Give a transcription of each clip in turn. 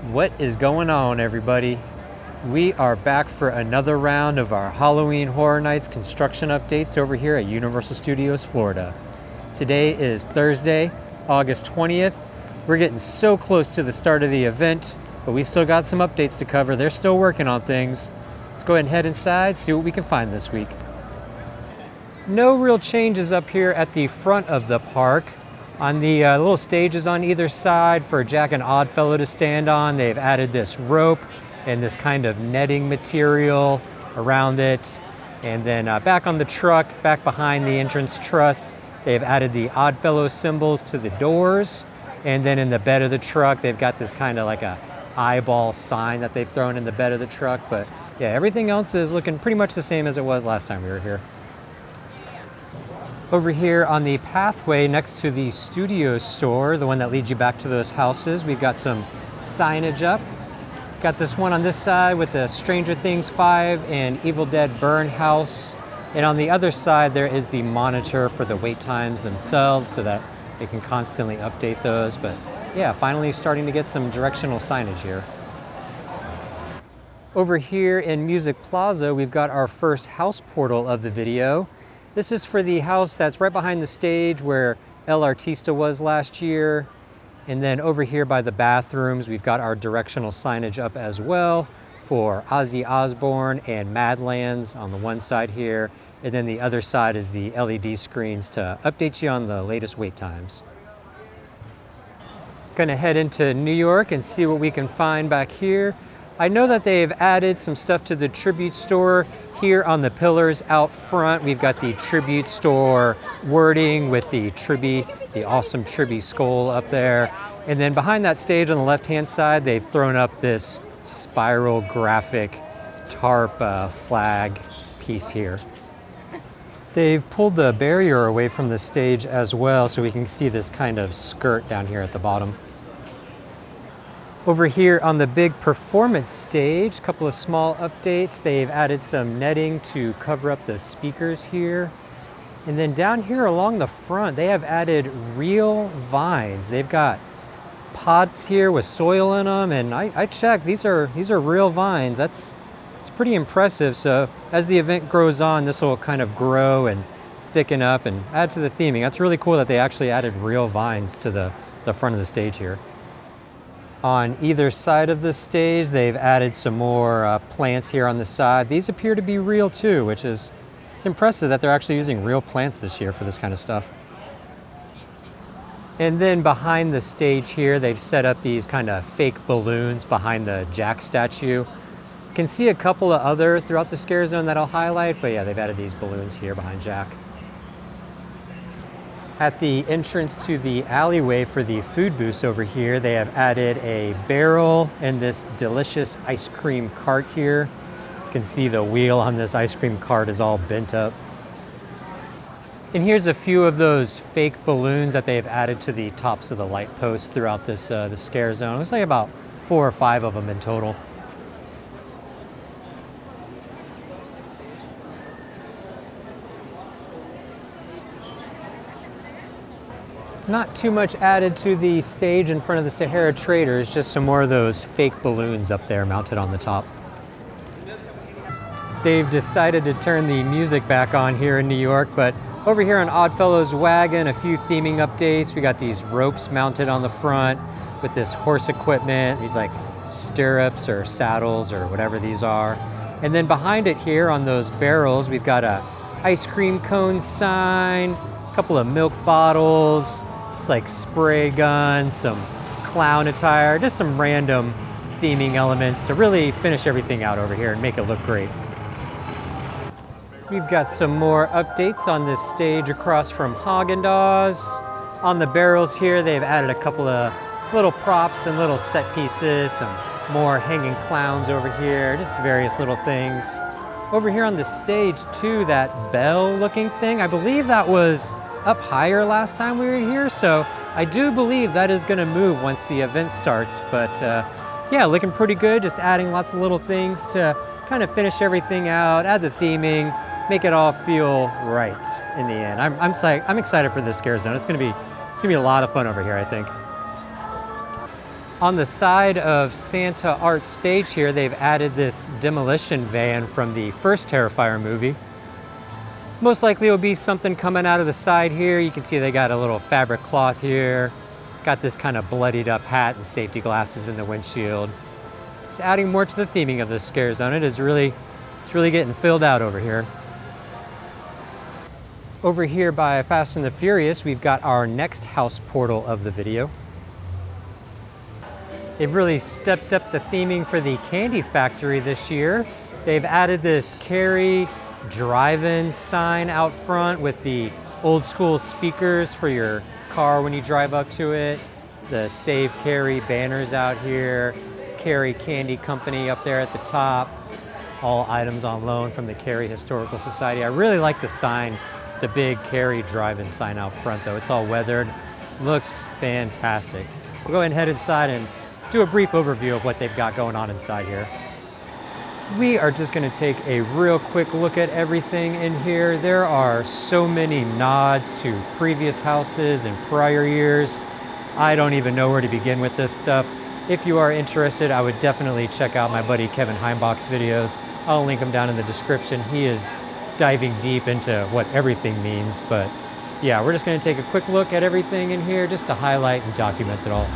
What is going on, everybody? We are back for another round of our Halloween Horror Nights construction updates over here at Universal Studios Florida. Today is Thursday, August 20th. We're getting so close to the start of the event, but we still got some updates to cover. They're still working on things. Let's go ahead and head inside, see what we can find this week. No real changes up here at the front of the park. On the little stages on either side for Jack and Oddfellow to stand on, they've added this rope and this kind of netting material around it. And then back on the truck, back behind the entrance truss, they've added the Oddfellow symbols to the doors. And then in the bed of the truck, they've got this kind of like a eyeball sign that they've thrown in the bed of the truck. But yeah, everything else is looking pretty much the same as it was last time we were here. Over here on the pathway next to the studio store, the one that leads you back to those houses, we've got some signage up. Got this one on this side with the Stranger Things 5 and Evil Dead Burn House. And on the other side, there is the monitor for the wait times themselves so that they can constantly update those. But yeah, finally starting to get some directional signage here. Over here in Music Plaza, we've got our first house portal of the video. This is for the house that's right behind the stage where El Artista was last year. And then over here by the bathrooms, we've got our directional signage up as well for Ozzy Osbourne and Madlands on the one side here. And then the other side is the LED screens to update you on the latest wait times. Gonna head into New York and see what we can find back here. I know that they've added some stuff to the tribute store. Here on the pillars out front, we've got the tribute store wording with the awesome Tribby skull up there. And then behind that stage on the left-hand side, they've thrown up this spiral graphic tarp flag piece here. They've pulled the barrier away from the stage as well, so we can see this kind of skirt down here at the bottom. Over here on the big performance stage, a couple of small updates. They've added some netting to cover up the speakers here. And then down here along the front, they have added real vines. They've got pots here with soil in them, and I checked, these are real vines. It's pretty impressive. So as the event grows on, this will kind of grow and thicken up and add to the theming. That's really cool that they actually added real vines to the front of the stage here. On either side of the stage, they've added some more plants here on the side. These appear to be real too, which is, it's impressive that they're actually using real plants this year for this kind of stuff. And then behind the stage here, they've set up these kind of fake balloons behind the Jack statue. You can see a couple of other throughout the scare zone that I'll highlight, but yeah, they've added these balloons here behind Jack. At the entrance to the alleyway for the food booths over here, they have added a barrel and this delicious ice cream cart here. You can see the wheel on this ice cream cart is all bent up. And here's a few of those fake balloons that they've added to the tops of the light posts throughout this the scare zone. It looks like about 4 or 5 of them in total. Not too much added to the stage in front of the Sahara Traders, just some more of those fake balloons up there mounted on the top. They've decided to turn the music back on here in New York, but over here on Oddfellow's wagon, a few theming updates. We got these ropes mounted on the front with this horse equipment, these like stirrups or saddles or whatever these are. And then behind it here on those barrels, we've got a ice cream cone sign, a couple of milk bottles, like spray gun, some clown attire, just some random theming elements to really finish everything out over here and make it look great. We've got some more updates on this stage across from Haagen-Dazs. On the barrels here, they've added a couple of little props and little set pieces, some more hanging clowns over here, just various little things. Over here on the stage too, that bell looking thing, I believe that was up higher last time we were here, so I do believe that is going to move once the event starts. But yeah, looking pretty good, just adding lots of little things to kind of finish everything out, add the theming, make it all feel right in the end. I'm excited for this scare zone. It's gonna be a lot of fun over here, I think. On the side of Santa Art Stage here, they've added this demolition van from the first Terrifier movie. Most likely it'll be something coming out of the side here. You can see they got a little fabric cloth here. Got this kind of bloodied up hat and safety glasses in the windshield. Just adding more to the theming of this scare zone. It's really getting filled out over here. Over here by Fast and the Furious, we've got our next house portal of the video. They've really stepped up the theming for the Candy Factory this year. They've added this Carrie drive-in sign out front with the old school speakers for your car when you drive up to it. The Save Carrie banners out here. Carrie Candy Company up there at the top. All items on loan from the Carrie Historical Society. I really like the sign, the big Carrie drive-in sign out front though. It's all weathered. Looks fantastic. We'll go ahead and head inside and do a brief overview of what they've got going on inside here. We are just going to take a real quick look at everything in here. There are so many nods to previous houses and prior years. I don't even know where to begin with this stuff. If you are interested, I would definitely check out my buddy Kevin Heimbach's videos. I'll link them down in the description. He is diving deep into what everything means, but yeah, we're just going to take a quick look at everything in here just to highlight and document it all.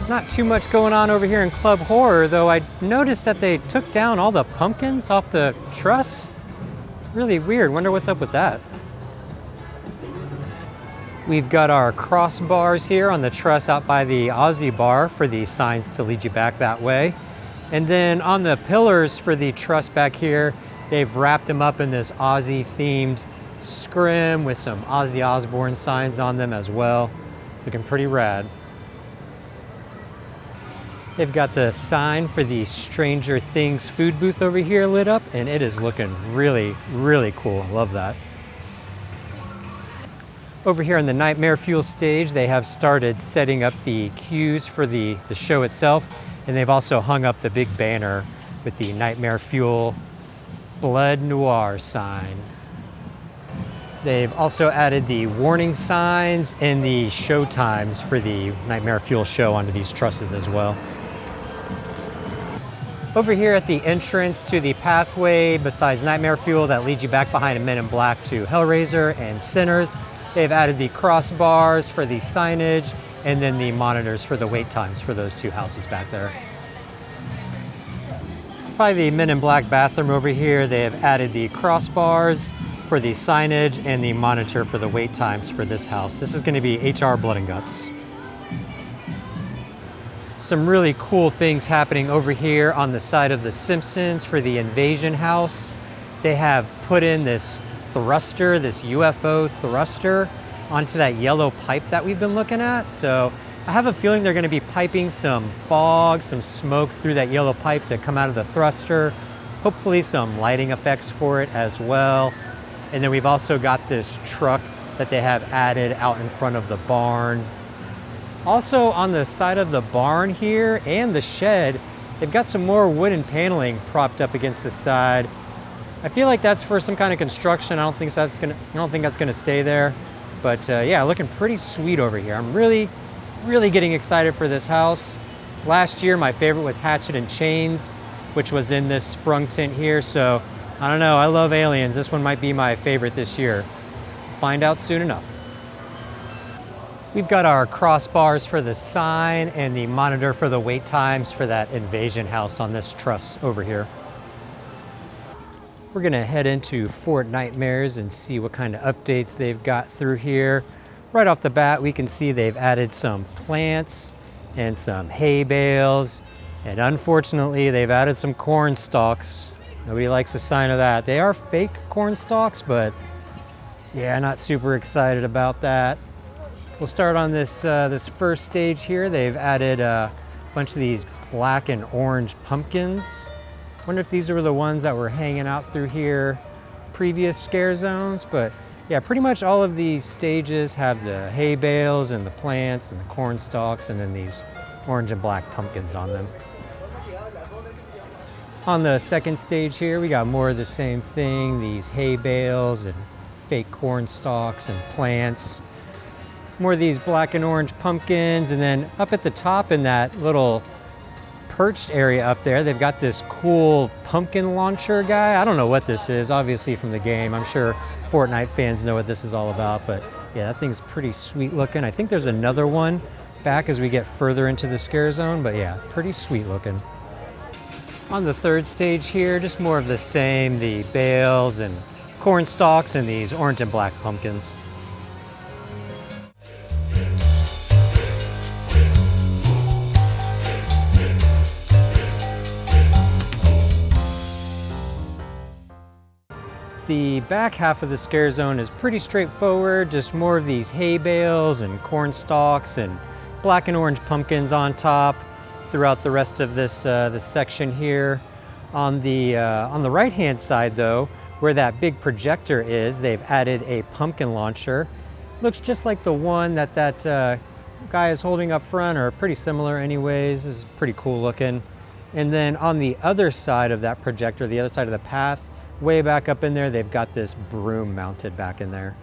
Not too much going on over here in Club Horror, though I noticed that they took down all the pumpkins off the truss. Really weird. Wonder what's up with that. We've got our crossbars here on the truss out by the Aussie bar for the signs to lead you back that way. And then on the pillars for the truss back here, they've wrapped them up in this Aussie themed scrim with some Ozzy Osbourne signs on them as well. Looking pretty rad. They've got the sign for the Stranger Things food booth over here lit up, and it is looking really, really cool. I love that. Over here on the Nightmare Fuel stage, they have started setting up the cues for the show itself, and they've also hung up the big banner with the Nightmare Fuel Blood Noir sign. They've also added the warning signs and the show times for the Nightmare Fuel show onto these trusses as well. Over here at the entrance to the pathway besides Nightmare Fuel that leads you back behind a Men in Black to Hellraiser and Sinners, they've added the crossbars for the signage and then the monitors for the wait times for those two houses back there. By the Men in Black bathroom over here, they have added the crossbars for the signage and the monitor for the wait times for this house. This is going to be HR Blood and Guts. Some really cool things happening over here on the side of the Simpsons for the Invasion house. They have put in this thruster, this UFO thruster onto that yellow pipe that we've been looking at. So I have a feeling they're going to be piping some fog, some smoke through that yellow pipe to come out of the thruster. hopefully some lighting effects for it as well. And then we've also got this truck that they have added out in front of the barn. Also on the side of the barn here and the shed, they've got some more wooden paneling propped up against the side. I feel like that's for some kind of construction. I don't think that's gonna stay there. But yeah, looking pretty sweet over here. I'm really getting excited for this house. Last year, my favorite was Hatchet and Chains, which was in this sprung tint here. So I don't know, I love aliens. This one might be my favorite this year. Find out soon enough. We've got our crossbars for the sign and the monitor for the wait times for that invasion house on this truss over here. We're gonna head into Fortnitemares and see what kind of updates they've got through here. Right off the bat, we can see they've added some plants and some hay bales. And unfortunately, they've added some corn stalks. Nobody likes a sign of that. They are fake corn stalks, but yeah, not super excited about that. We'll start on this this first stage here. They've added a bunch of these black and orange pumpkins. Wonder if these are the ones that were hanging out through here previous scare zones, but yeah, pretty much all of these stages have the hay bales and the plants and the corn stalks and then these orange and black pumpkins on them. On the second stage here, we got more of the same thing, these hay bales and fake corn stalks and plants. More of these black and orange pumpkins, and then up at the top in that little perched area up there, they've got this cool pumpkin launcher guy. I don't know what this is, obviously from the game. I'm sure Fortnite fans know what this is all about, but yeah, that thing's pretty sweet looking. I think there's another one back as we get further into the scare zone, but yeah, pretty sweet looking. On the third stage here, just more of the same, the bales and corn stalks and these orange and black pumpkins. The back half of the scare zone is pretty straightforward, just more of these hay bales and corn stalks and black and orange pumpkins on top throughout the rest of this this section here. On the right-hand side though, where that big projector is, they've added a pumpkin launcher. Looks just like the one that guy is holding up front, or pretty similar anyways. This is pretty cool looking. And then on the other side of that projector, the other side of the path, way back up in there, they've got this broom mounted back in there.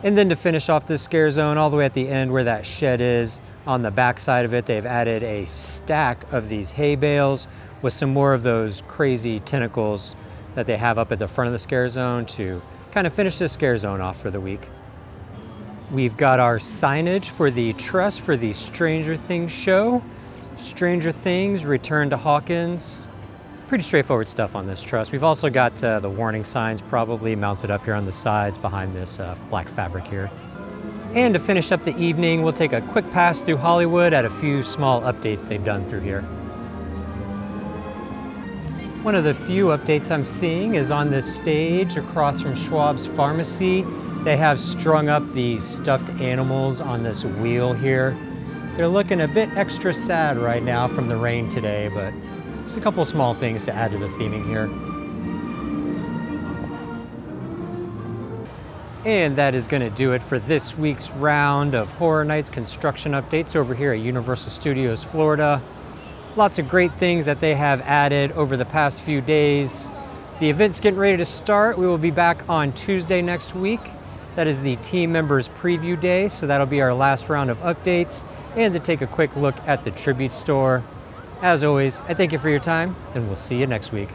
And then to finish off this scare zone, all the way at the end where that shed is, on the back side of it, they've added a stack of these hay bales with some more of those crazy tentacles that they have up at the front of the scare zone to kind of finish this scare zone off for the week. We've got our signage for the truss for the Stranger Things show. Stranger Things, Return to Hawkins. Pretty straightforward stuff on this truss. We've also got the warning signs probably mounted up here on the sides behind this black fabric here. And to finish up the evening, we'll take a quick pass through Hollywood at a few small updates they've done through here. One of the few updates I'm seeing is on this stage across from Schwab's Pharmacy. They have strung up these stuffed animals on this wheel here. They're looking a bit extra sad right now from the rain today, but just a couple small things to add to the theming here. And that is going to do it for this week's round of Horror Nights construction updates over here at Universal Studios Florida. Lots of great things that they have added over the past few days. The event's getting ready to start. We will be back on Tuesday next week. That is the team members preview day, so that'll be our last round of updates, and to take a quick look at the tribute store. As always, I thank you for your time, and we'll see you next week.